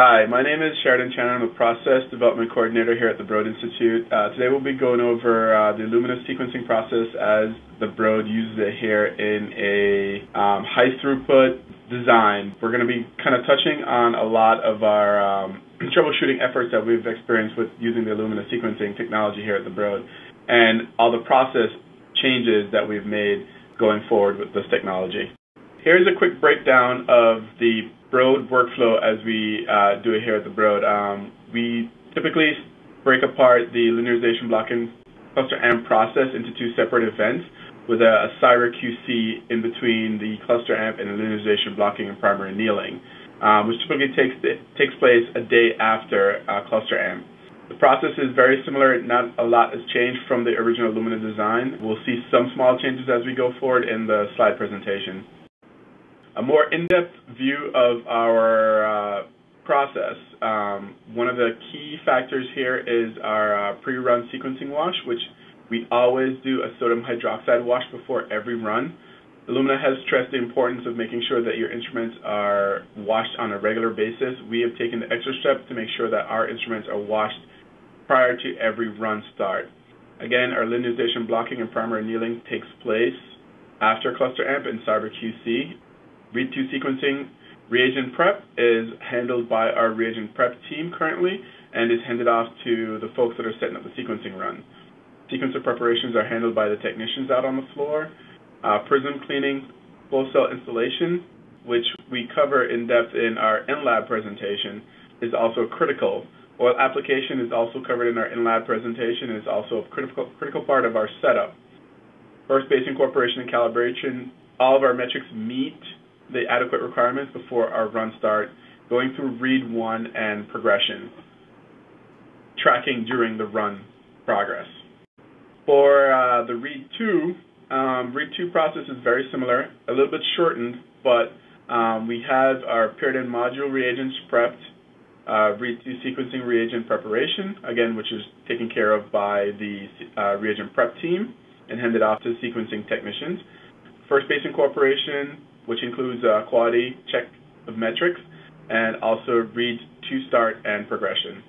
Hi, my name is Sheridan Chan. I'm a Process Development Coordinator here at the Broad Institute. Today we'll be going over the Illumina sequencing process as the Broad uses it here in a high-throughput design. We're going to be kind of touching on a lot of our troubleshooting efforts that we've experienced with using the Illumina sequencing technology here at the Broad, and all the process changes that we've made going forward with this technology. Here's a quick breakdown of the Broad workflow as we do it here at the Broad. We typically break apart the linearization blocking cluster AMP process into two separate events with a Cyber QC in between the cluster AMP and the linearization blocking and primary annealing, which typically takes place a day after cluster AMP. The process is very similar. Not a lot has changed from the original Illumina design. We'll see some small changes as we go forward in the slide presentation. A more in-depth view of our process. One of the key factors here is our pre-run sequencing wash, which we always do a sodium hydroxide wash before every run. Illumina has stressed the importance of making sure that your instruments are washed on a regular basis. We have taken the extra step to make sure that our instruments are washed prior to every run start. Again, our linearization blocking and primary annealing takes place after cluster AMP and Cyber QC. Read-2 sequencing reagent prep is handled by our reagent prep team currently and is handed off to the folks that are setting up the sequencing run. Sequencer preparations are handled by the technicians out on the floor. Prism cleaning, flow cell installation, which we cover in depth in our in-lab presentation, is also critical. Oil application is also covered in our in-lab presentation and is also a critical part of our setup. First base incorporation and calibration, all of our metrics meet the adequate requirements before our run start, going through read 1 and progression, tracking during the run progress. For the read 2 process is very similar, a little bit shortened, but we have our paired end module reagents prepped, read 2 sequencing reagent preparation, again, which is taken care of by the reagent prep team and handed off to sequencing technicians. First base incorporation, which includes quality check of metrics, and also read 2 start and progression.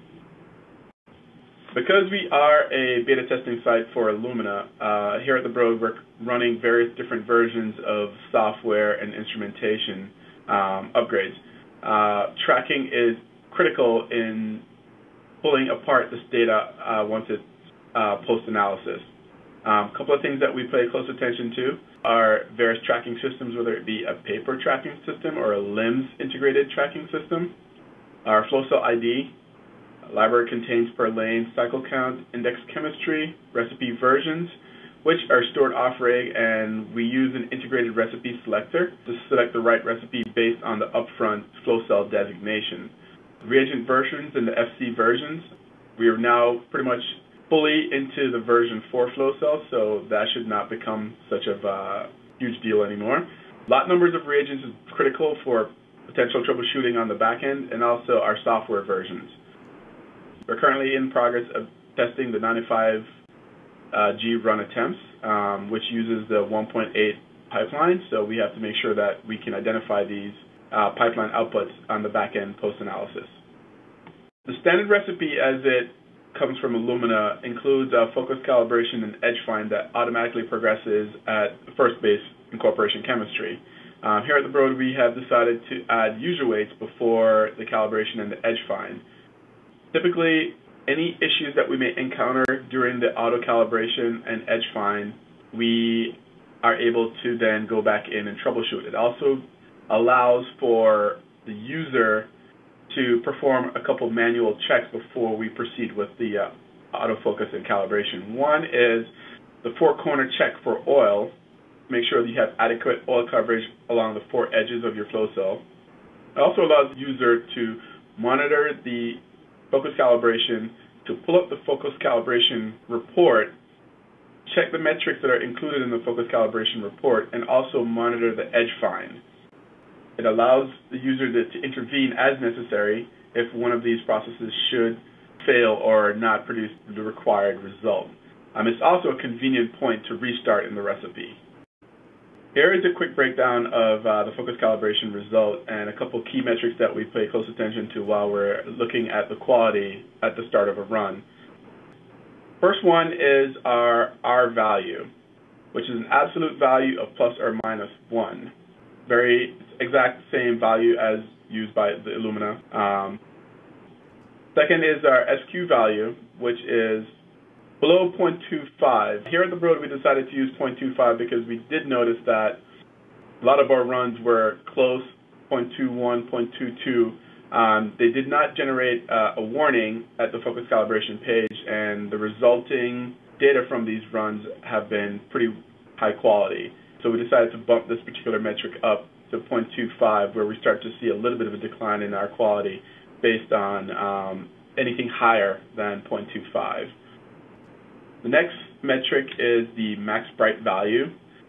Because we are a beta testing site for Illumina, here at the Broad we're running various different versions of software and instrumentation upgrades. Tracking is critical in pulling apart this data once it's post-analysis. A couple of things that we pay close attention to are various tracking systems, whether it be a paper tracking system or a LIMS integrated tracking system. Our flow cell ID library contains per lane, cycle count, index chemistry, recipe versions, which are stored off-rig, and we use an integrated recipe selector to select the right recipe based on the upfront flow cell designation. Reagent versions and the FC versions, we are now pretty much fully into the version 4 flow cells, so that should not become such a huge deal anymore. Lot numbers of reagents is critical for potential troubleshooting on the back end, and also our software versions. We're currently in progress of testing the 95G run attempts, which uses the 1.8 pipeline, so we have to make sure that we can identify these pipeline outputs on the back end post-analysis. The standard recipe as it comes from Illumina includes focus calibration and edge find that automatically progresses at first base incorporation chemistry. Here at the Broad, we have decided to add user weights before the calibration and the edge find. Typically, any issues that we may encounter during the auto calibration and edge find, we are able to then go back in and troubleshoot. It also allows for the user to perform a couple manual checks before we proceed with the autofocus and calibration. One is the 4-corner check for oil. Make sure that you have adequate oil coverage along the 4 edges of your flow cell. It also allows the user to monitor the focus calibration, to pull up the focus calibration report, check the metrics that are included in the focus calibration report, and also monitor the edge find. It allows the user to intervene as necessary if one of these processes should fail or not produce the required result. It's also a convenient point to restart in the recipe. Here is a quick breakdown of the focus calibration result and a couple key metrics that we pay close attention to while we're looking at the quality at the start of a run. First one is our R value, which is an absolute value of plus or minus 1. Very exact same value as used by the Illumina. Second is our SQ value, which is below 0.25. Here at the Broad, we decided to use 0.25 because we did notice that a lot of our runs were close, 0.21, 0.22. They did not generate a warning at the focus calibration page, and the resulting data from these runs have been pretty high quality. So we decided to bump this particular metric up to 0.25, where we start to see a little bit of a decline in our quality based on anything higher than 0.25. The next metric is the max bright value.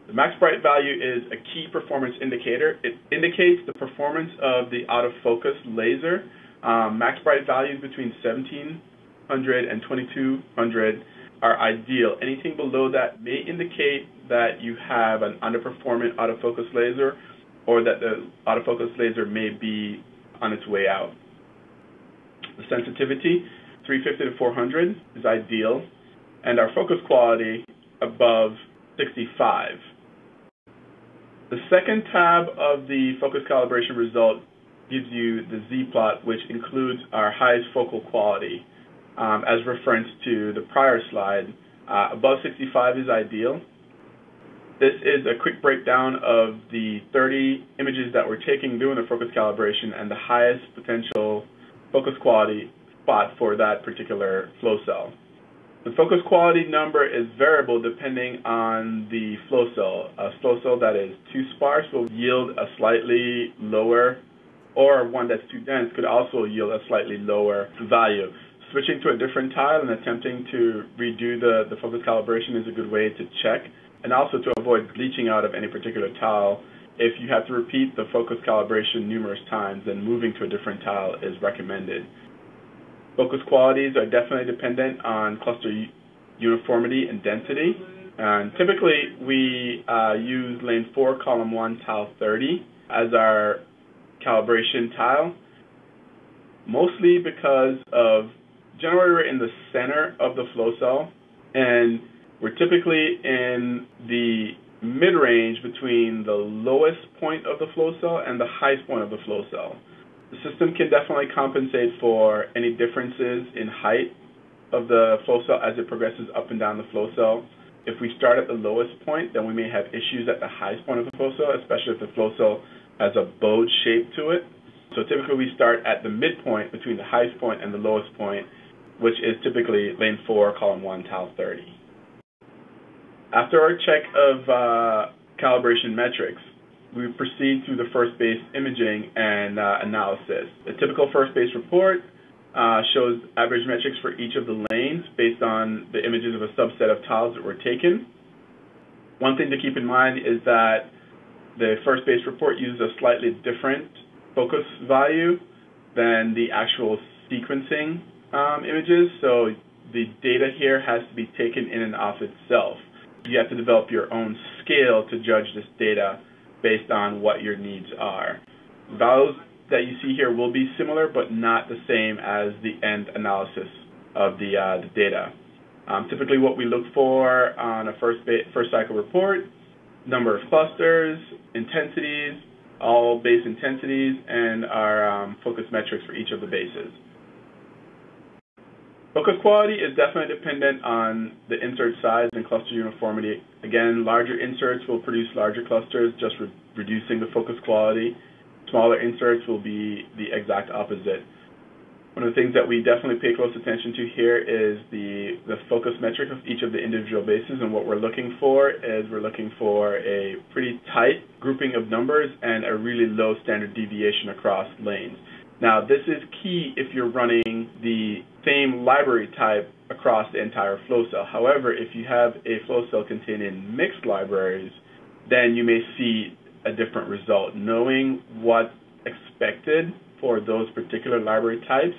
The max bright value is a key performance indicator. It indicates the performance of the autofocus laser. Max bright values between 1700 and 2200 are ideal. Anything below that may indicate that you have an underperforming autofocus laser or that the autofocus laser may be on its way out. The sensitivity, 350 to 400, is ideal, and our focus quality above 65. The second tab of the focus calibration result gives you the Z-plot, which includes our highest focal quality. As reference to the prior slide, above 65 is ideal. This is a quick breakdown of the 30 images that we're taking doing the focus calibration and the highest potential focus quality spot for that particular flow cell. The focus quality number is variable depending on the flow cell. A flow cell that is too sparse will yield a slightly lower, or one that's too dense could also yield a slightly lower value. Switching to a different tile and attempting to redo the focus calibration is a good way to check, and also to avoid bleaching out of any particular tile. If you have to repeat the focus calibration numerous times, then moving to a different tile is recommended. Focus qualities are definitely dependent on cluster uniformity and density. And typically, we use lane 4, column 1, tile 30 as our calibration tile, mostly because of generally we're in the center of the flow cell, and we're typically in the mid-range between the lowest point of the flow cell and the highest point of the flow cell. The system can definitely compensate for any differences in height of the flow cell as it progresses up and down the flow cell. If we start at the lowest point, then we may have issues at the highest point of the flow cell, especially if the flow cell has a bowed shape to it. So typically we start at the midpoint between the highest point and the lowest point, which is typically lane 4, column 1, tile 30. After our check of calibration metrics, we proceed through the first base imaging and analysis. A typical first base report shows average metrics for each of the lanes based on the images of a subset of tiles that were taken. One thing to keep in mind is that the first base report uses a slightly different focus value than the actual sequencing images, so the data here has to be taken in and of itself. You have to develop your own scale to judge this data based on what your needs are. Values that you see here will be similar, but not the same as the end analysis of the data. Typically what we look for on a first cycle report, number of clusters, intensities, all base intensities, and our focus metrics for each of the bases. Focus quality is definitely dependent on the insert size and cluster uniformity. Again, larger inserts will produce larger clusters, just reducing the focus quality. Smaller inserts will be the exact opposite. One of the things that we definitely pay close attention to here is the focus metric of each of the individual bases, and what we're looking for is we're looking for a pretty tight grouping of numbers and a really low standard deviation across lanes. Now, this is key if you're running the same library type across the entire flow cell. However, if you have a flow cell containing mixed libraries, then you may see a different result. Knowing what's expected for those particular library types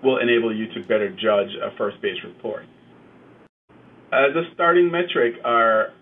will enable you to better judge a first base report. As a starting metric, our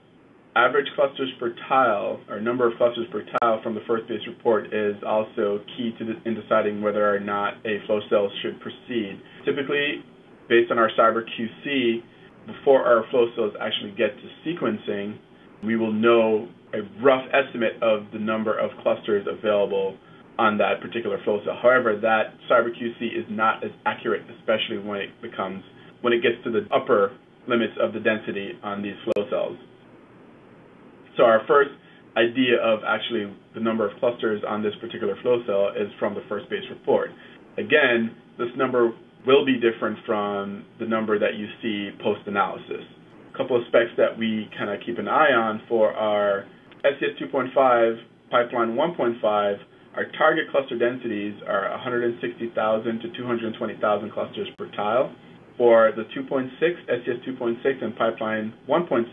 average clusters per tile, or number of clusters per tile from the first base report, is also key in deciding whether or not a flow cell should proceed. Typically, based on our Cyber QC, before our flow cells actually get to sequencing, we will know a rough estimate of the number of clusters available on that particular flow cell. However, that Cyber QC is not as accurate, especially when it gets to the upper limits of the density on these flow cells. So our first idea of actually the number of clusters on this particular flow cell is from the first base report. Again, this number will be different from the number that you see post-analysis. A couple of specs that we kind of keep an eye on for our SES 2.5 pipeline 1.5, our target cluster densities are 160,000 to 220,000 clusters per tile. For the 2.6, SES 2.6 and pipeline 1.6,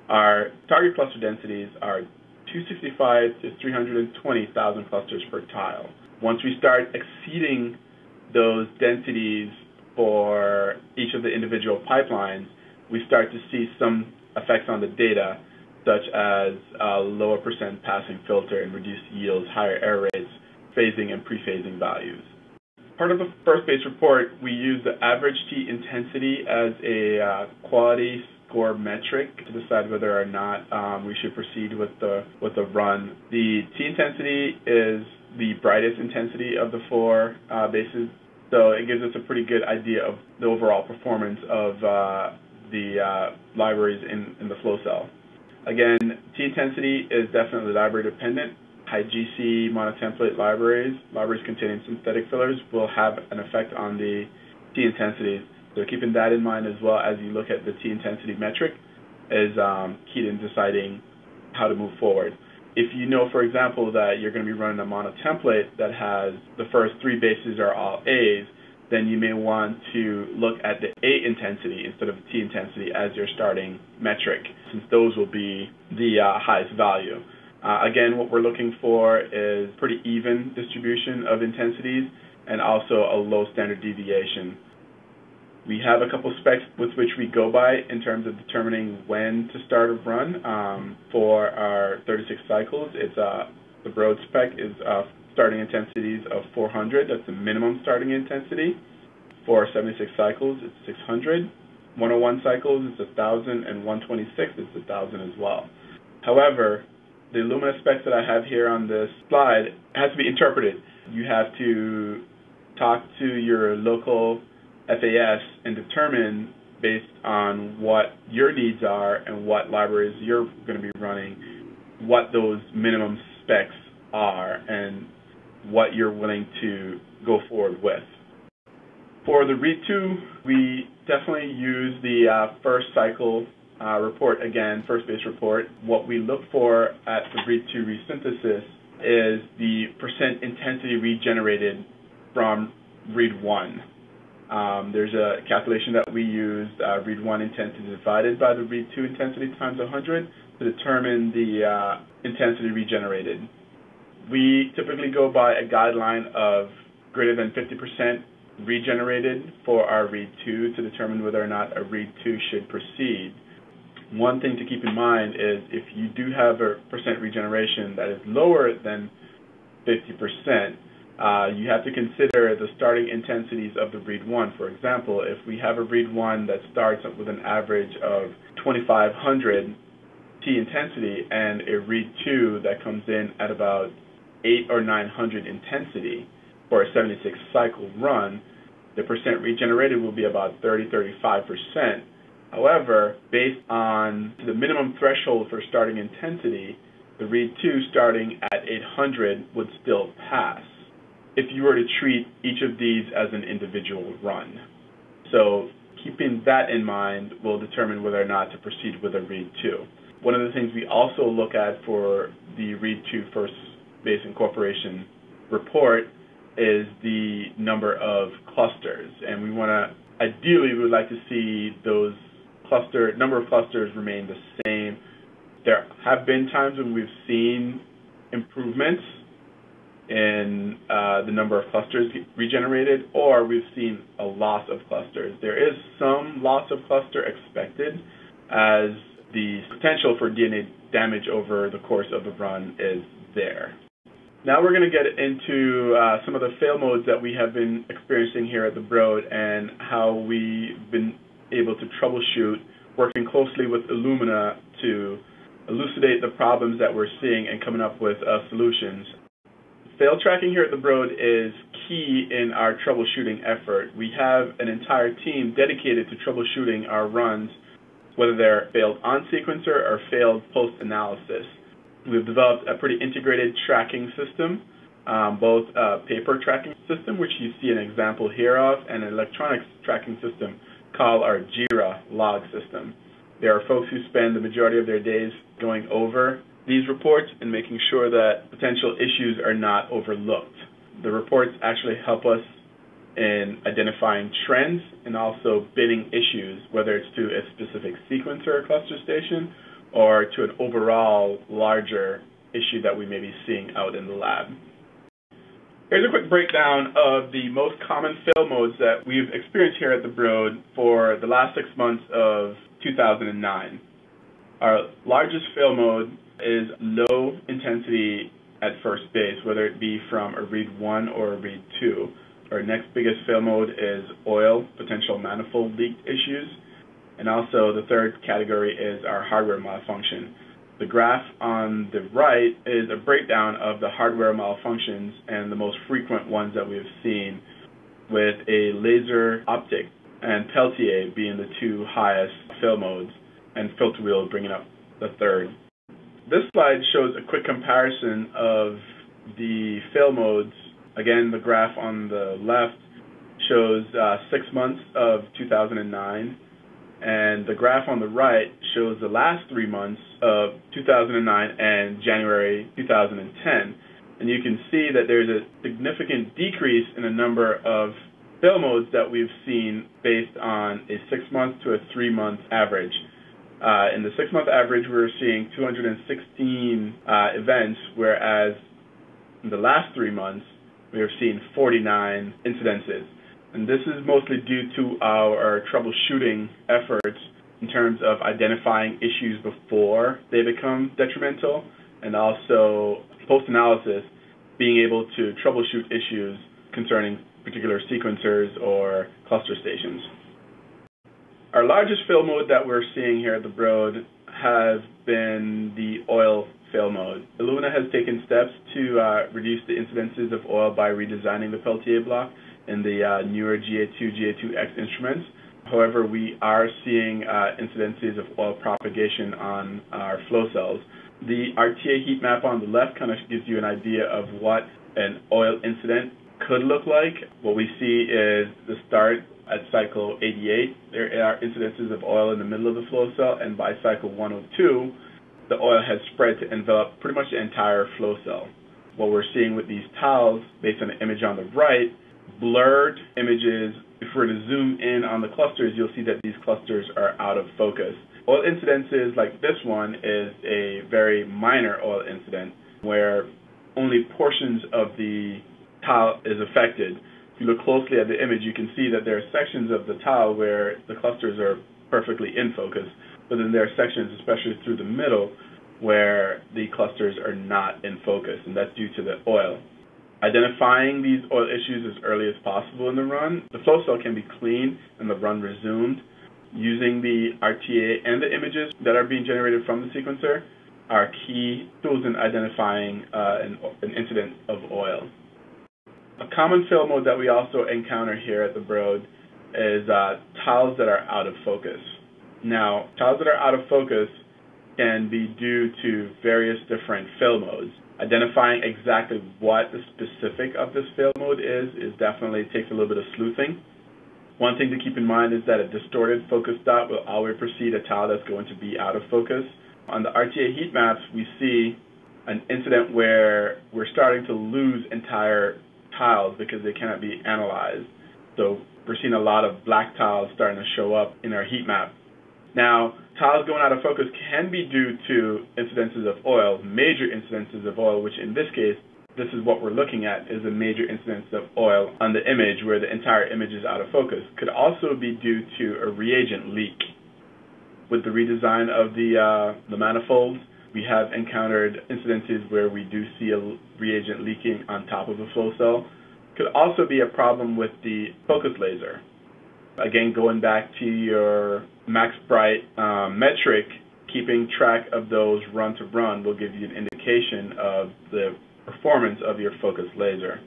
our target cluster densities are 265 to 320,000 clusters per tile. Once we start exceeding those densities for each of the individual pipelines, we start to see some effects on the data, such as lower percent passing filter and reduced yields, higher error rates, phasing and pre-phasing values. Part of the first base report, we use the average T intensity as a quality score metric to decide whether or not we should proceed with the run. The T intensity is the brightest intensity of the four bases, so it gives us a pretty good idea of the overall performance of the libraries in the flow cell. Again, T intensity is definitely library dependent. High GC monotemplate libraries containing synthetic fillers will have an effect on the T intensities. So keeping that in mind as well as you look at the T intensity metric is key in deciding how to move forward. If you know, for example, that you're going to be running a monotemplate that has the first three bases are all A's, then you may want to look at the A intensity instead of the T intensity as your starting metric, since those will be the highest value. Again, what we're looking for is pretty even distribution of intensities and also a low standard deviation. We have a couple specs with which we go by in terms of determining when to start a run. For our 36 cycles, it's the Broad spec is starting intensities of 400. That's the minimum starting intensity. For 76 cycles, it's 600. 101 cycles, it's 1,000, and 126, it's 1,000 as well. However, the Illumina specs that I have here on this slide has to be interpreted. You have to talk to your local FAS and determine, based on what your needs are and what libraries you're going to be running, what those minimum specs are and what you're willing to go forward with. For the Read 2, we definitely use the first cycle report, again, first base report. What we look for at the Read 2 resynthesis is the percent intensity regenerated from Read 1. There's a calculation that we use, Read 1 intensity divided by the Read 2 intensity times 100 to determine the intensity regenerated. We typically go by a guideline of greater than 50% regenerated for our Read 2 to determine whether or not a Read 2 should proceed. One thing to keep in mind is if you do have a percent regeneration that is lower than 50%, you have to consider the starting intensities of the Read 1. For example, if we have a Read 1 that starts with an average of 2,500 T intensity and a Read 2 that comes in at about 800 or 900 intensity for a 76 cycle run, the percent regenerated will be about 30-35%. However, based on the minimum threshold for starting intensity, the Read 2 starting at 800 would still pass if you were to treat each of these as an individual run. So keeping that in mind will determine whether or not to proceed with a Read 2. One of the things we also look at for the Read 2 first base incorporation report is the number of clusters. And we want to, ideally, we would like to see those number of clusters remain the same. There have been times when we've seen improvements in the number of clusters regenerated, or we've seen a loss of clusters. There is some loss of cluster expected as the potential for DNA damage over the course of the run is there. Now we're going to get into some of the fail modes that we have been experiencing here at the Broad and how we've been able to troubleshoot, working closely with Illumina to elucidate the problems that we're seeing and coming up with solutions. Fail tracking here at the Broad is key in our troubleshooting effort. We have an entire team dedicated to troubleshooting our runs, whether they're failed on sequencer or failed post-analysis. We've developed a pretty integrated tracking system, both a paper tracking system, which you see an example here of, and an electronic tracking system called our JIRA log system. There are folks who spend the majority of their days going over these reports and making sure that potential issues are not overlooked. The reports actually help us in identifying trends and also binning issues, whether it's to a specific sequencer or cluster station, or to an overall larger issue that we may be seeing out in the lab. Here's a quick breakdown of the most common fail modes that we've experienced here at the Broad for the last 6 months of 2009. Our largest fail mode is low intensity at first base, whether it be from a read 1 or a read 2. Our next biggest fail mode is oil, potential manifold leak issues. And also the third category is our hardware malfunction. The graph on the right is a breakdown of the hardware malfunctions and the most frequent ones that we've seen, with a laser optic and Peltier being the two highest fail modes, and filter wheel bringing up the third. This slide shows a quick comparison of the fail modes. Again, the graph on the left shows 6 months of 2009. And the graph on the right shows the last 3 months of 2009 and January 2010. And you can see that there's a significant decrease in the number of fail modes that we've seen based on a 6-month to a 3-month average. In the 6-month average, we're seeing 216 events, whereas in the last 3 months, we have seen 49 incidences. And this is mostly due to our troubleshooting efforts in terms of identifying issues before they become detrimental, and also post-analysis being able to troubleshoot issues concerning particular sequencers or cluster stations. Our largest fail mode that we're seeing here at the Broad has been the oil fail mode. Illumina has taken steps to reduce the incidences of oil by redesigning the Peltier block in the newer GA2, GA2X instruments. However, we are seeing incidences of oil propagation on our flow cells. The RTA heat map on the left kind of gives you an idea of what an oil incident could look like. What we see is the start at cycle 88. There are incidences of oil in the middle of the flow cell, and by cycle 102, the oil has spread to envelop pretty much the entire flow cell. What we're seeing with these tiles, based on the image on the right, blurred images. If we're to zoom in on the clusters, you'll see that these clusters are out of focus. Oil incidences like this one is a very minor oil incident where only portions of the tile is affected. If you look closely at the image, you can see that there are sections of the tile where the clusters are perfectly in focus, but then there are sections, especially through the middle, where the clusters are not in focus, and that's due to the oil. Identifying these oil issues as early as possible in the run, the flow cell can be cleaned and the run resumed. Using the RTA and the images that are being generated from the sequencer are key tools in identifying an incident of oil. A common fail mode that we also encounter here at the Broad is tiles that are out of focus. Now, tiles that are out of focus can be due to various different fail modes. Identifying exactly what the specific of this fail mode is definitely takes a little bit of sleuthing. One thing to keep in mind is that a distorted focus dot will always precede a tile that's going to be out of focus. On the RTA heat maps, we see an incident where we're starting to lose entire tiles because they cannot be analyzed. So we're seeing a lot of black tiles starting to show up in our heat map. Now, tiles going out of focus can be due to incidences of oil, major incidences of oil, which in this case, this is what we're looking at, is a major incidence of oil on the image where the entire image is out of focus. Could also be due to a reagent leak. With the redesign of the manifolds, we have encountered incidences where we do see a reagent leaking on top of the flow cell. Could also be a problem with the focus laser. Again, going back to your max bright metric, keeping track of those run to run will give you an indication of the performance of your focus laser.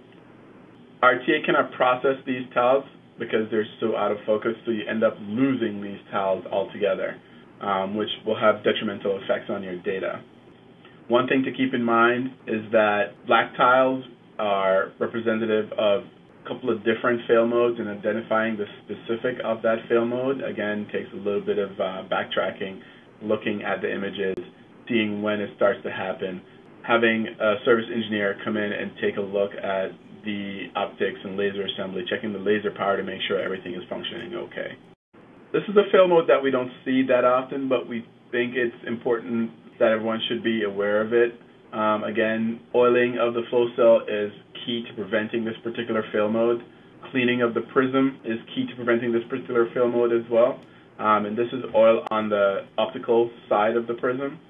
RTA cannot process these tiles because they're so out of focus, so you end up losing these tiles altogether, which will have detrimental effects on your data. One thing to keep in mind is that black tiles are representative of a couple of different fail modes, and identifying the specific of that fail mode, again, takes a little bit of backtracking, looking at the images, seeing when it starts to happen, having a service engineer come in and take a look at the optics and laser assembly, checking the laser power to make sure everything is functioning okay. This is a fail mode that we don't see that often, but we think it's important that everyone should be aware of it. Again, oiling of the flow cell is key to preventing this particular fail mode. Cleaning of the prism is key to preventing this particular fail mode as well. And this is oil on the optical side of the prism,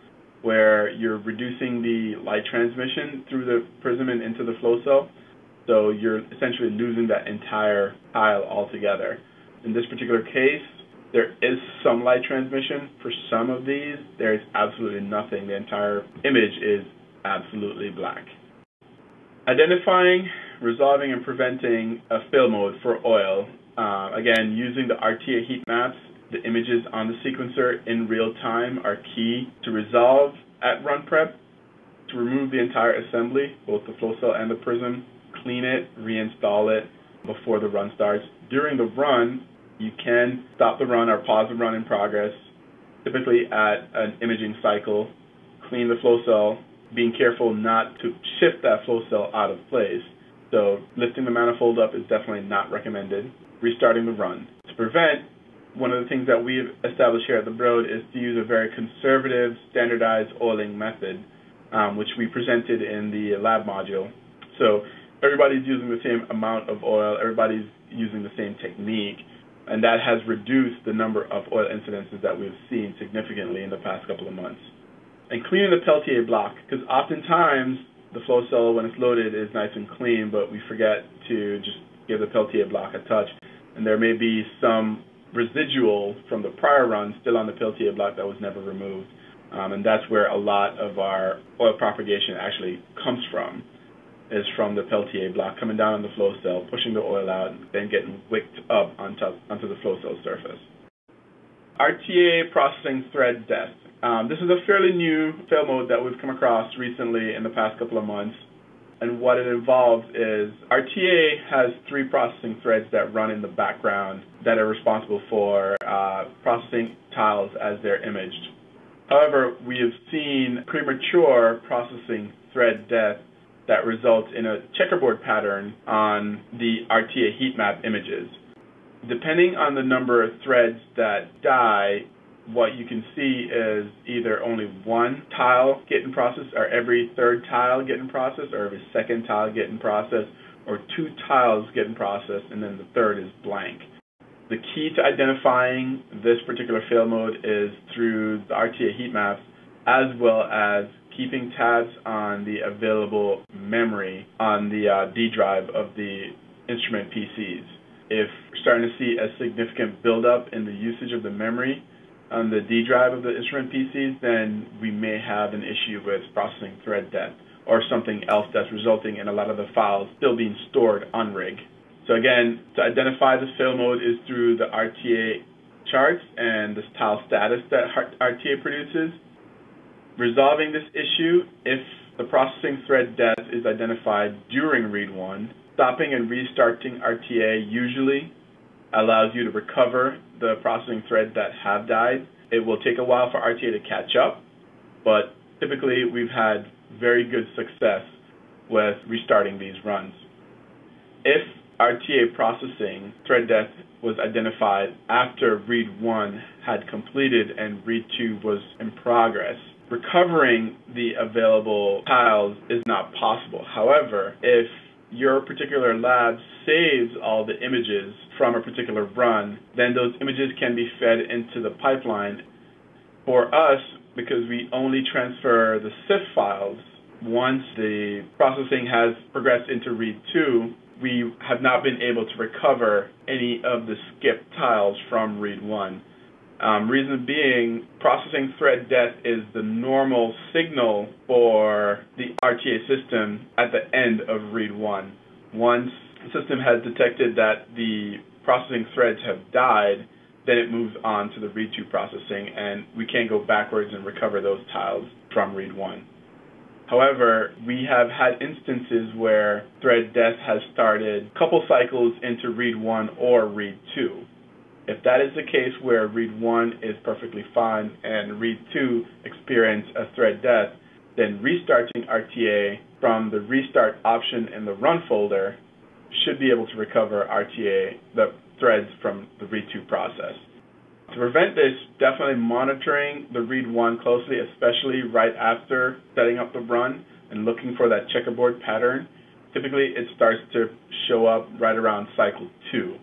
where you're reducing the light transmission through the prism and into the flow cell. So you're essentially losing that entire tile altogether. In this particular case, there is some light transmission. For some of these, there is absolutely nothing. The entire image is absolutely black. Identifying, resolving, and preventing a fail mode for oil. Again, using the RTA heat maps, the images on the sequencer in real time are key to resolve at run prep, to remove the entire assembly, both the flow cell and the prism, clean it, reinstall it before the run starts. During the run, you can stop the run or pause the run in progress, typically at an imaging cycle, clean the flow cell, being careful not to shift that flow cell out of place. So lifting the manifold up is definitely not recommended. Restarting the run. To prevent, one of the things that we've established here at the Broad is to use a very conservative, standardized oiling method, which we presented in the lab module. So everybody's using the same amount of oil, everybody's using the same technique, and that has reduced the number of oil incidences that we've seen significantly in the past couple of months. And cleaning the Peltier block, because oftentimes the flow cell, when it's loaded, is nice and clean, but we forget to just give the Peltier block a touch, and there may be some residual from the prior run still on the Peltier block that was never removed, and that's where a lot of our oil propagation actually comes from, is from the Peltier block coming down on the flow cell, pushing the oil out, then getting wicked up onto the flow cell surface. RTA processing thread death. This is a fairly new fail mode that we've come across recently in the past couple of months. And what it involves is RTA has 3 processing threads that run in the background that are responsible for processing tiles as they're imaged. However, we have seen premature processing thread death that results in a checkerboard pattern on the RTA heat map images. Depending on the number of threads that die, what you can see is either only one tile getting processed, or every third tile getting processed, or every second tile getting processed, or 2 tiles getting processed, and then the third is blank. The key to identifying this particular fail mode is through the RTA heat maps, as well as keeping tabs on the available memory on the D drive of the instrument PCs. If we're starting to see a significant buildup in the usage of the memory on the D drive of the instrument PCs, then we may have an issue with processing thread death or something else that's resulting in a lot of the files still being stored on rig. So again, to identify this fail mode is through the RTA charts and the tile status that RTA produces. Resolving this issue, if the processing thread death is identified during read 1, stopping and restarting RTA usually allows you to recover the processing threads that have died. It will take a while for RTA to catch up, but typically we've had very good success with restarting these runs. If RTA processing thread death was identified after read 1 had completed and read 2 was in progress, recovering the available tiles is not possible. However, if your particular lab saves all the images from a particular run, then those images can be fed into the pipeline For us, because we only transfer the CIF files, once the processing has progressed into read 2, we have not been able to recover any of the skipped tiles from read 1. Reason being, processing thread death is the normal signal for the RTA system at the end of read 1. Once the system has detected that the processing threads have died, then it moves on to the read 2 processing, and we can't go backwards and recover those tiles from read 1. However, we have had instances where thread death has started a couple cycles into read 1 or read 2. If that is the case where read 1 is perfectly fine and read 2 experience a thread death, then restarting RTA from the restart option in the run folder should be able to recover RTA, the threads from the read 2 process. To prevent this, definitely monitoring the read 1 closely, especially right after setting up the run and looking for that checkerboard pattern. Typically, it starts to show up right around cycle 2.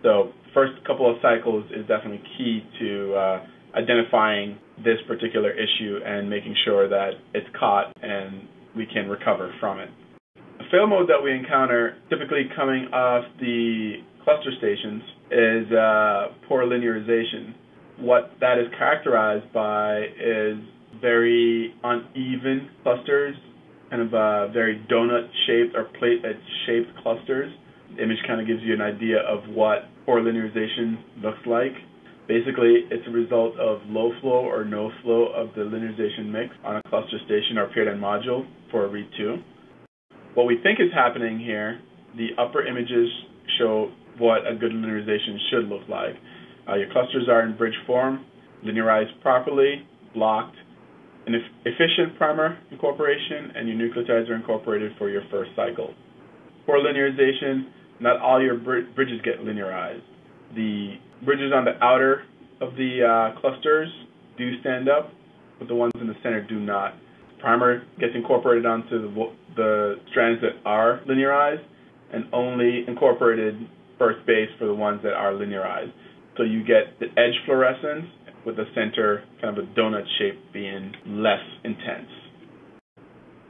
So first couple of cycles is definitely key to identifying this particular issue and making sure that it's caught and we can recover from it. A fail mode that we encounter typically coming off the cluster stations is poor linearization. What that is characterized by is very uneven clusters, kind of very donut-shaped or plate-shaped clusters. The image kind of gives you an idea of what poor linearization looks like. Basically, it's a result of low flow or no flow of the linearization mix on a cluster station or paired-end module for a read 2. What we think is happening here, the upper images show what a good linearization should look like. Your clusters are in bridge form, linearized properly, blocked, an efficient primer incorporation, and your nucleotides are incorporated for your first cycle. For linearization, not all your bridges get linearized. The bridges on the outer of the clusters do stand up, but the ones in the center do not. Primer gets incorporated onto the strands that are linearized and only incorporated first base for the ones that are linearized. So you get the edge fluorescence with the center kind of a donut shape being less intense.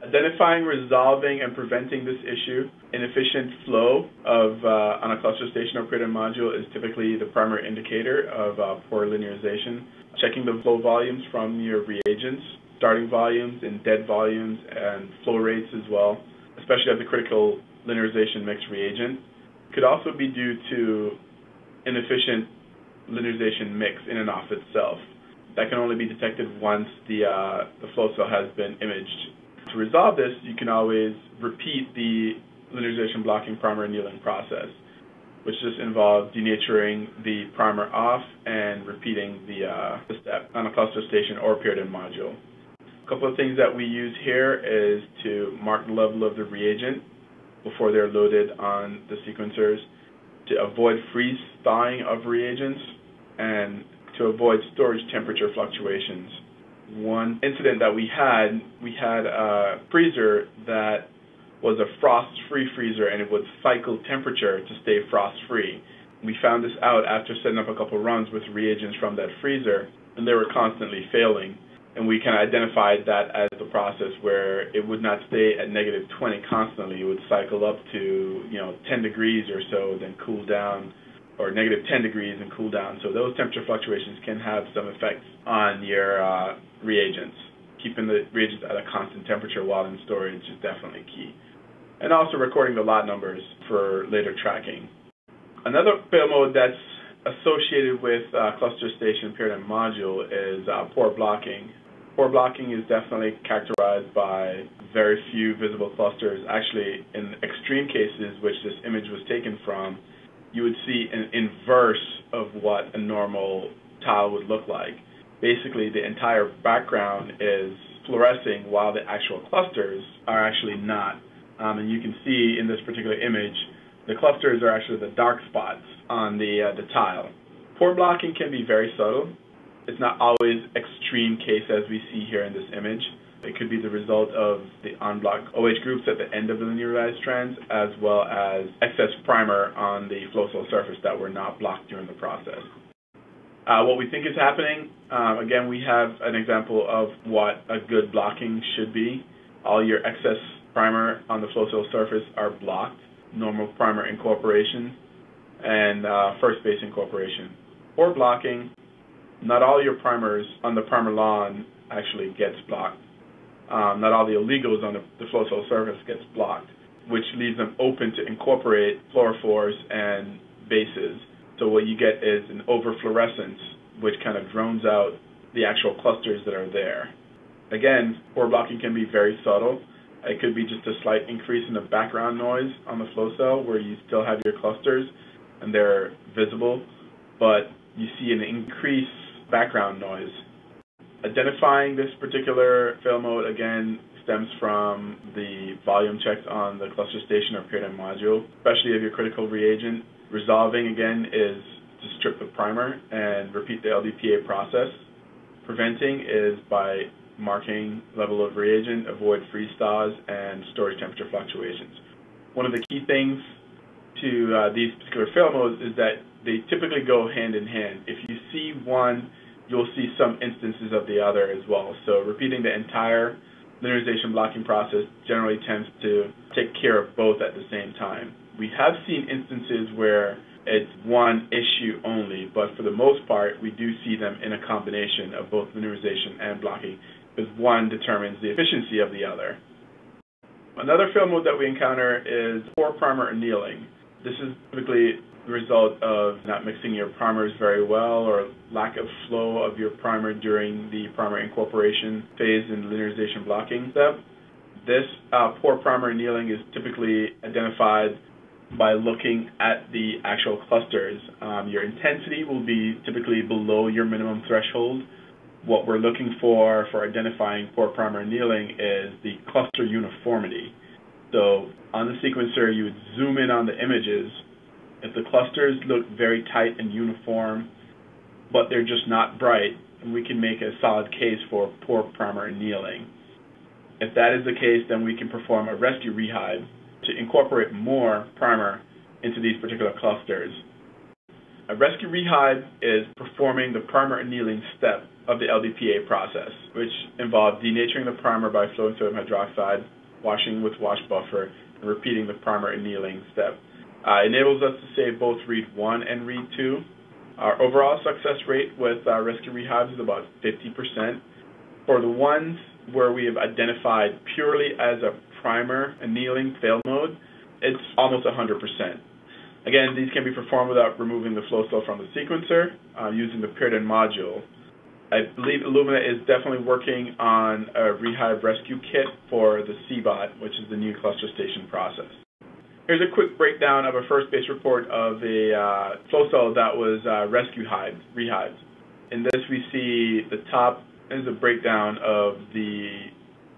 Identifying, resolving, and preventing this issue, inefficient flow of on a cluster station or paired-end module is typically the primary indicator of poor linearization. Checking the flow volumes from your reagents, starting volumes and dead volumes, and flow rates as well, especially at the critical linearization mix reagent, could also be due to inefficient linearization mix in and of itself. That can only be detected once the flow cell has been imaged. To resolve this, you can always repeat the linearization blocking primer annealing process, which just involves denaturing the primer off and repeating the step on a cluster station or paired-end module. A couple of things that we use here is to mark the level of the reagent before they're loaded on the sequencers, to avoid freeze thawing of reagents, and to avoid storage temperature fluctuations. One incident that we had a freezer that was a frost-free freezer, and it would cycle temperature to stay frost-free. We found this out after setting up a couple runs with reagents from that freezer, and they were constantly failing. And we kind of identified that as the process where it would not stay at negative 20 constantly. It would cycle up to 10 degrees or so, then cool down, or negative 10 degrees and cool down. So those temperature fluctuations can have some effects on your reagents. Keeping the reagents at a constant temperature while in storage is definitely key. And also recording the lot numbers for later tracking. Another fail mode that's associated with cluster station paired-end module is poor blocking. Poor blocking is definitely characterized by very few visible clusters. Actually, in extreme cases, which this image was taken from, you would see an inverse of what a normal tile would look like. Basically, the entire background is fluorescing while the actual clusters are actually not. And you can see in this particular image, the clusters are actually the dark spots on the tile. Poor blocking can be very subtle. It's not always extreme case as we see here in this image. It could be the result of the on-block OH groups at the end of the linearized strands, as well as excess primer on the flow cell surface that were not blocked during the process. What we think is happening, again, we have an example of what a good blocking should be. All your excess primer on the flow cell surface are blocked, normal primer incorporation, and first base incorporation. For blocking, not all your primers on the primer lawn actually gets blocked. Not all the illegals on the flow cell surface gets blocked, which leaves them open to incorporate fluorophores and bases. So what you get is an overfluorescence, which kind of drones out the actual clusters that are there. Again, pore blocking can be very subtle. It could be just a slight increase in the background noise on the flow cell where you still have your clusters and they're visible, but you see an increased background noise. Identifying this particular fail mode, again, stems from the volume checks on the cluster station or paradigm module, especially of your critical reagent. Resolving, again, is to strip the primer and repeat the LDPA process. Preventing is by marking level of reagent, avoid freeze thaws, and storage temperature fluctuations. One of the key things to these particular fail modes is that they typically go hand in hand. If you see one, you'll see some instances of the other as well. So repeating the entire linearization blocking process generally tends to take care of both at the same time. We have seen instances where it's one issue only, but for the most part, we do see them in a combination of both linearization and blocking, because one determines the efficiency of the other. Another fail mode that we encounter is poor primer annealing. This is typically the result of not mixing your primers very well or lack of flow of your primer during the primer incorporation phase in the linearization blocking step. This poor primer annealing is typically identified by looking at the actual clusters. Your intensity will be typically below your minimum threshold. What we're looking for identifying poor primer annealing is the cluster uniformity. So on the sequencer, you would zoom in on the images. If the clusters look very tight and uniform, but they're just not bright, we can make a solid case for poor primer annealing. If that is the case, then we can perform a rescue rehyb to incorporate more primer into these particular clusters. A rescue rehyb is performing the primer annealing step of the LDPA process, which involves denaturing the primer by flowing sodium hydroxide, washing with wash buffer, and repeating the primer annealing step. Enables us to save both read 1 and read 2. Our overall success rate with rescue rehybs is about 50%. For the ones where we have identified purely as a primer annealing fail mode, it's almost 100%. Again, these can be performed without removing the flow cell from the sequencer using the Pareto module. I believe Illumina is definitely working on a Rehyb rescue kit for the CBOT, which is the new cluster station process. Here's a quick breakdown of a first base report of a flow cell that was rehybed. In this, we see the top is a breakdown of the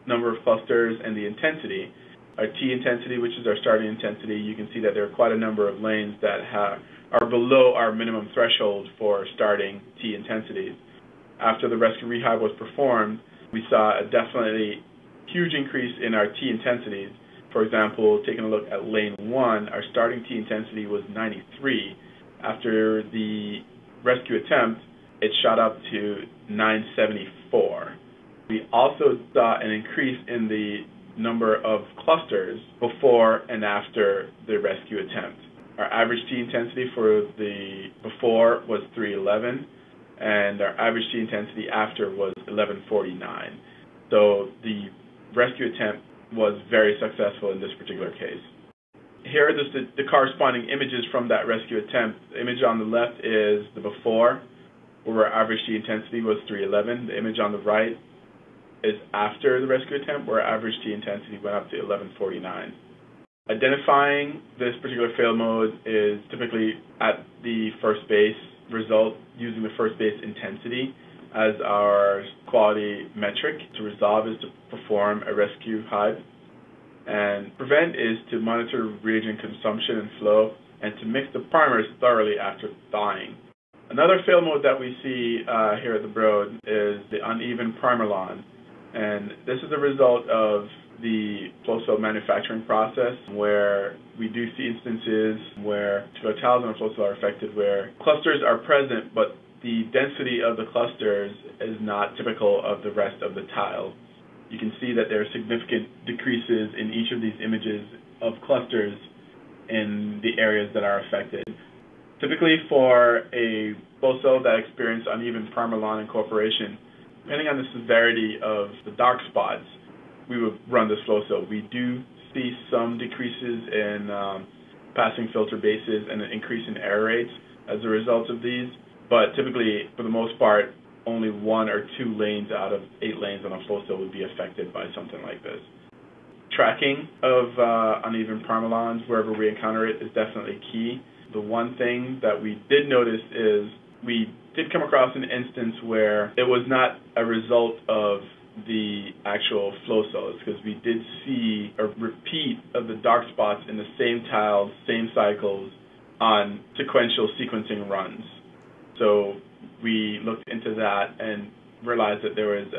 number of clusters and the intensity. Our T intensity, which is our starting intensity, you can see that there are quite a number of lanes that are below our minimum threshold for starting T intensities. After the rescue rehyb was performed, we saw a definitely huge increase in our T intensities. For example, taking a look at lane 1, our starting T intensity was 93. After the rescue attempt, it shot up to 974. We also saw an increase in the number of clusters before and after the rescue attempt. Our average T intensity for the before was 311, and our average T intensity after was 1149. So the rescue attempt was very successful in this particular case. Here are just the corresponding images from that rescue attempt. The image on the left is the before, where our average T intensity was 311. The image on the right is after the rescue attempt, where our average T intensity went up to 1149. Identifying this particular fail mode is typically at the first base result, using the first base intensity as our quality metric. To resolve is to perform a rescue hyb, and prevent is to monitor reagent consumption and flow, and to mix the primers thoroughly after thawing. Another fail mode that we see here at the Broad is the uneven primer lawn, and this is a result of the flow cell manufacturing process, where we do see instances where tiles on a flow cell are affected, where clusters are present but the density of the clusters is not typical of the rest of the tile. You can see that there are significant decreases in each of these images of clusters in the areas that are affected. Typically for a flow cell that experiences uneven primer-lawn incorporation, depending on the severity of the dark spots, we would run this flow cell. We do see some decreases in passing filter bases and an increase in error rates as a result of these, but typically, for the most part, only 1 or 2 lanes out of 8 lanes on a flow cell would be affected by something like this. Tracking of uneven primer-lawns wherever we encounter it is definitely key. The one thing that we did notice is we did come across an instance where it was not a result of the actual flow cells, because we did see a repeat of the dark spots in the same tiles, same cycles on sequential sequencing runs. So we looked into that and realized that there was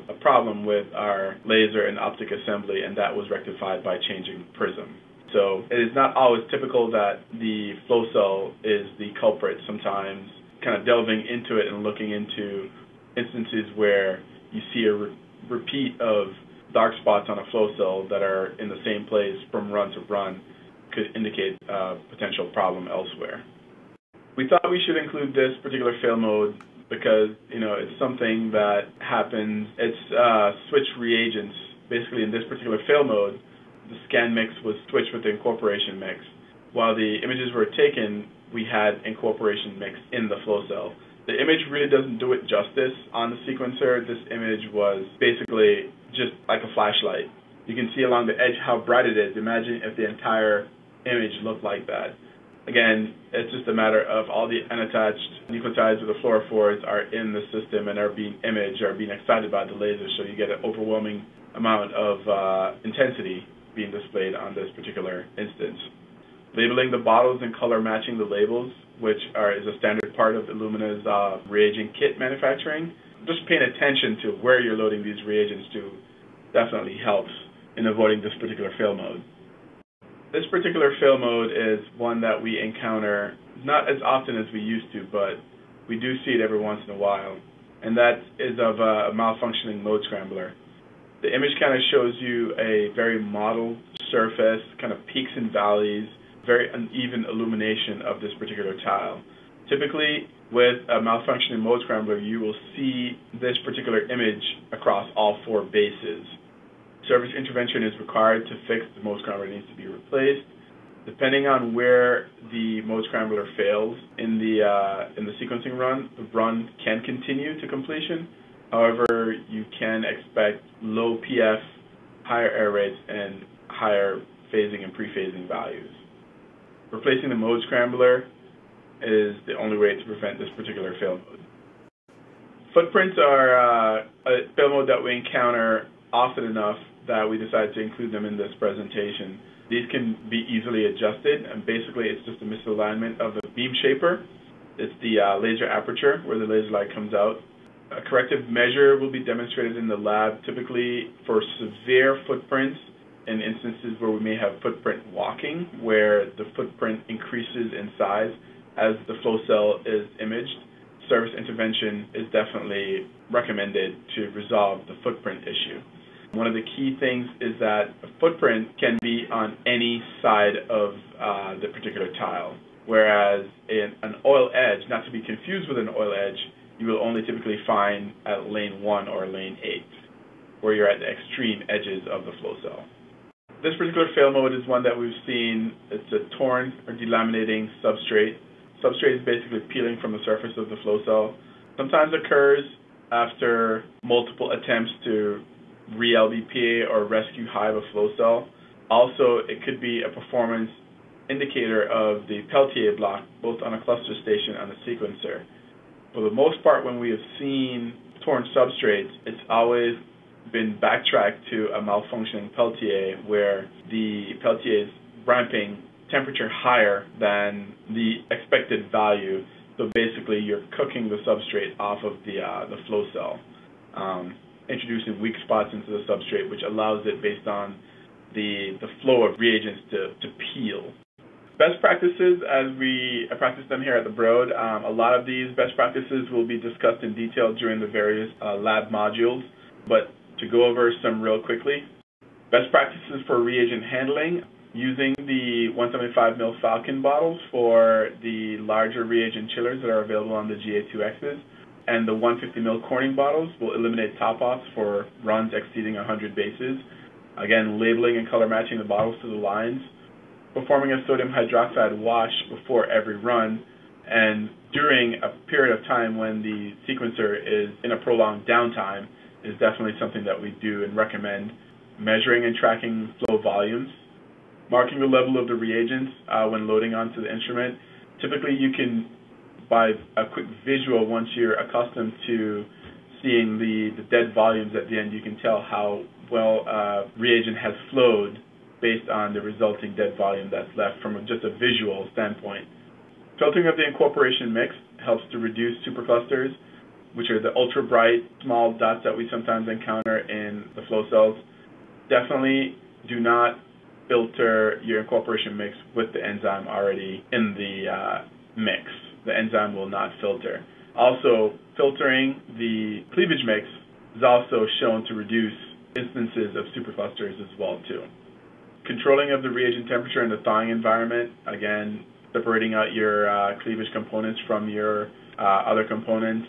a problem with our laser and optic assembly, and that was rectified by changing Prism. So it is not always typical that the flow cell is the culprit. Sometimes kind of delving into it and looking into instances where you see a repeat of dark spots on a flow cell that are in the same place from run to run could indicate a potential problem elsewhere. We thought we should include this particular fail mode because, it's something that happens. It's switch reagents. Basically, in this particular fail mode, the scan mix was switched with the incorporation mix. While the images were taken, we had incorporation mix in the flow cell. The image really doesn't do it justice on the sequencer. This image was basically just like a flashlight. You can see along the edge how bright it is. Imagine if the entire image looked like that. Again, it's just a matter of all the unattached nucleotides or the fluorophores are in the system and are being imaged, are being excited by the laser, so you get an overwhelming amount of intensity being displayed on this particular instance. Labeling the bottles and color matching the labels, which is a standard part of Illumina's reagent kit manufacturing. Just paying attention to where you're loading these reagents to definitely helps in avoiding this particular fail mode. This particular fail mode is one that we encounter not as often as we used to, but we do see it every once in a while, and that is of a malfunctioning mode scrambler. The image kind of shows you a very mottled surface, kind of peaks and valleys, very uneven illumination of this particular tile. Typically, with a malfunctioning mode scrambler, you will see this particular image across all 4 bases. Service intervention is required to fix the mode scrambler needs to be replaced. Depending on where the mode scrambler fails in the sequencing run, the run can continue to completion. However, you can expect low PF, higher error rates, and higher phasing and pre-phasing values. Replacing the mode scrambler is the only way to prevent this particular fail mode. Footprints are a fail mode that we encounter often enough that we decided to include them in this presentation. These can be easily adjusted, and basically it's just a misalignment of the beam shaper. It's the laser aperture where the laser light comes out. A corrective measure will be demonstrated in the lab, typically for severe footprints in instances where we may have footprint walking, where the footprint increases in size as the flow cell is imaged. Service intervention is definitely recommended to resolve the footprint issue. One of the key things is that a footprint can be on any side of the particular tile, whereas in an oil edge, not to be confused with an oil edge, you will only typically find at lane 1 or lane 8, where you're at the extreme edges of the flow cell. This particular fail mode is one that we've seen. It's a torn or delaminating substrate. Substrate is basically peeling from the surface of the flow cell. Sometimes occurs after multiple attempts to re-LBPA or rescue Rehyb a flow cell. Also, it could be a performance indicator of the Peltier block, both on a cluster station and a sequencer. For the most part, when we have seen torn substrates, it's always been backtracked to a malfunctioning Peltier where the Peltier is ramping temperature higher than the expected value. So basically, you're cooking the substrate off of the flow cell, introducing weak spots into the substrate, which allows it, based on the flow of reagents, to peel. Best practices, as we practice them here at the Broad, a lot of these best practices will be discussed in detail during the various lab modules, but to go over some real quickly. Best practices for reagent handling, using the 175 ml Falcon bottles for the larger reagent chillers that are available on the GA2Xs, and the 150 ml Corning bottles will eliminate top-offs for runs exceeding 100 bases. Again, labeling and color matching the bottles to the lines. Performing a sodium hydroxide wash before every run, and during a period of time when the sequencer is in a prolonged downtime is definitely something that we do and recommend. Measuring and tracking flow volumes. Marking the level of the reagents when loading onto the instrument. Typically you can, by a quick visual, once you're accustomed to seeing the dead volumes at the end, you can tell how well reagent has flowed based on the resulting dead volume that's left from just a visual standpoint. Filtering of the incorporation mix helps to reduce superclusters, which are the ultra-bright small dots that we sometimes encounter in the flow cells. Definitely do not filter your incorporation mix with the enzyme already in the mix. The enzyme will not filter. Also, filtering the cleavage mix is also shown to reduce instances of superclusters as well too. Controlling of the reagent temperature in the thawing environment, again, separating out your cleavage components from your other components,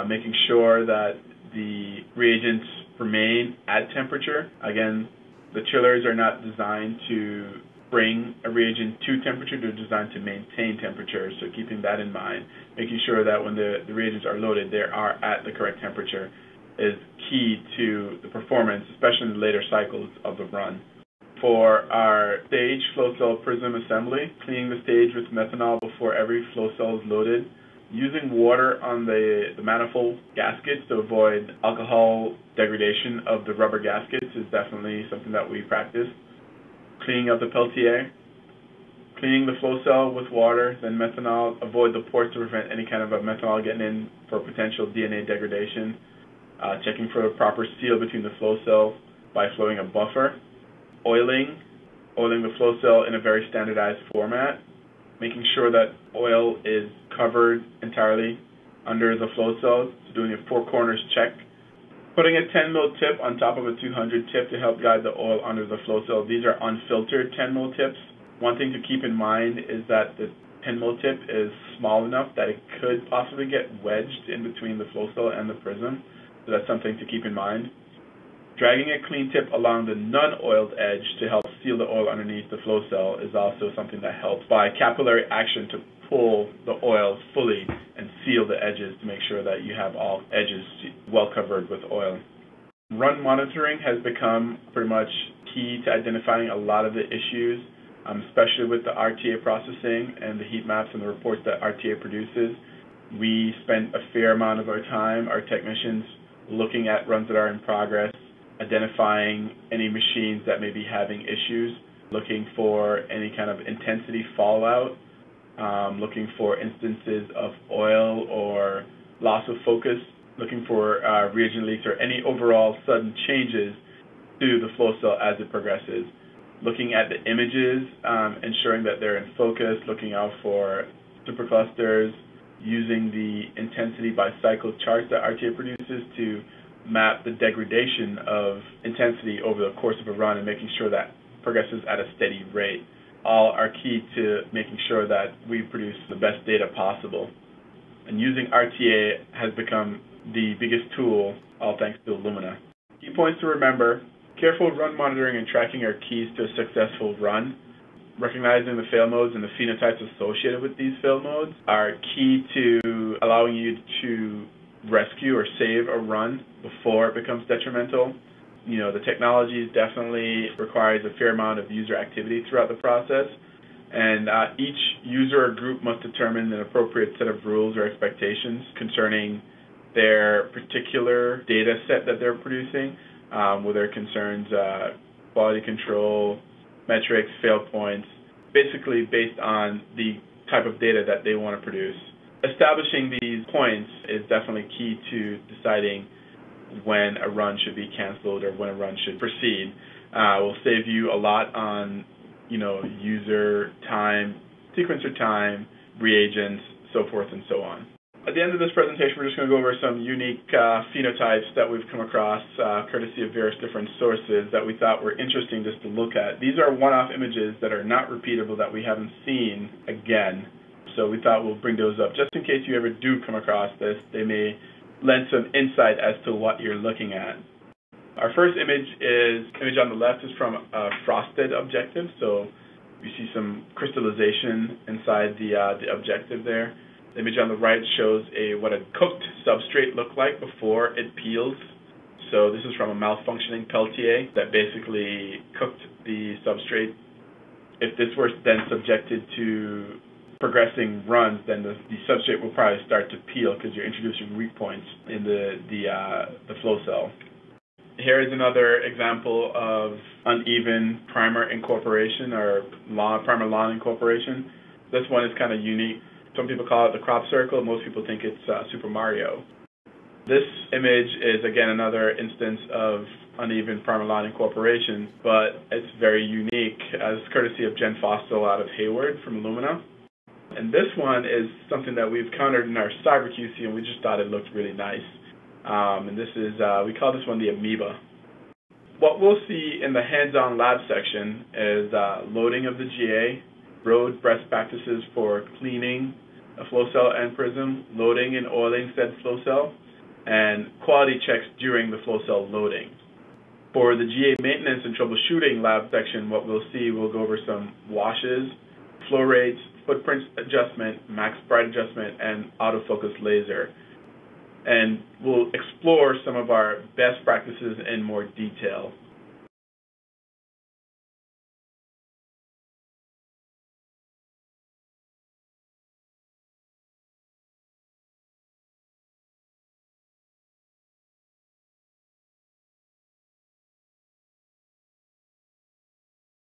making sure that the reagents remain at temperature. Again, the chillers are not designed to bring a reagent to temperature, they're designed to maintain temperature, so keeping that in mind, making sure that when the reagents are loaded, they are at the correct temperature is key to the performance, especially in the later cycles of the run. For our stage flow cell Prism assembly, cleaning the stage with methanol before every flow cell is loaded. Using water on the manifold gaskets to avoid alcohol degradation of the rubber gaskets is definitely something that we practice. Cleaning of the Peltier. Cleaning the flow cell with water, then methanol. Avoid the ports to prevent any kind of a methanol getting in for potential DNA degradation. Checking for a proper seal between the flow cells by flowing a buffer. Oiling the flow cell in a very standardized format, making sure that oil is covered entirely under the flow cells, so doing a four corners check. Putting a 10 mil tip on top of a 200 tip to help guide the oil under the flow cell. These are unfiltered 10 mil tips. One thing to keep in mind is that the 10 mil tip is small enough that it could possibly get wedged in between the flow cell and the prism, so that's something to keep in mind. Dragging a clean tip along the non-oiled edge to help seal the oil underneath the flow cell is also something that helps by capillary action to pull the oil fully and seal the edges to make sure that you have all edges well covered with oil. Run monitoring has become pretty much key to identifying a lot of the issues, especially with the RTA processing and the heat maps and the reports that RTA produces. We spend a fair amount of our time, our technicians, looking at runs that are in progress, identifying any machines that may be having issues, looking for any kind of intensity fallout, looking for instances of oil or loss of focus, looking for reagent leaks or any overall sudden changes to the flow cell as it progresses. Looking at the images, ensuring that they're in focus, looking out for superclusters, using the intensity by cycle charts that RTA produces to map the degradation of intensity over the course of a run and making sure that progresses at a steady rate. All are key to making sure that we produce the best data possible. And using RTA has become the biggest tool, all thanks to Illumina. Key points to remember: careful run monitoring and tracking are keys to a successful run. Recognizing the fail modes and the phenotypes associated with these fail modes are key to allowing you to rescue or save a run before it becomes detrimental. The technology definitely requires a fair amount of user activity throughout the process, and each user or group must determine an appropriate set of rules or expectations concerning their particular data set that they're producing, whether it concerns quality control, metrics, fail points, basically based on the type of data that they want to produce. Establishing these points is definitely key to deciding when a run should be canceled or when a run should proceed. Will save you a lot on user time, sequencer time, reagents, so forth and so on. At the end of this presentation, we're just going to go over some unique phenotypes that we've come across, courtesy of various different sources that we thought were interesting just to look at. These are one-off images that are not repeatable, that we haven't seen again. So we thought we'll bring those up just in case you ever do come across this. They may lend some insight as to what you're looking at. Our first image on the left is from a frosted objective. So you see some crystallization inside the objective there. The image on the right shows what a cooked substrate looked like before it peels. So this is from a malfunctioning Peltier that basically cooked the substrate. If this were then subjected to progressing runs, then the substrate will probably start to peel because you're introducing weak points in the flow cell. Here is another example of uneven primer incorporation or primer lawn incorporation. This one is kind of unique. Some people call it the crop circle. Most people think it's Super Mario. This image is, again, another instance of uneven primer lawn incorporation, but it's very unique as courtesy of Jen Fostel out of Hayward from Illumina. And this one is something that we've countered in our cyber QC, and we just thought it looked really nice. And this is, we call this one the amoeba. What we'll see in the hands-on lab section is loading of the GA, Broad best practices for cleaning a flow cell and Prism, loading and oiling said flow cell, and quality checks during the flow cell loading. For the GA maintenance and troubleshooting lab section, what we'll see, we'll go over some washes, flow rates, footprint adjustment, max bright adjustment, and autofocus laser. And we'll explore some of our best practices in more detail.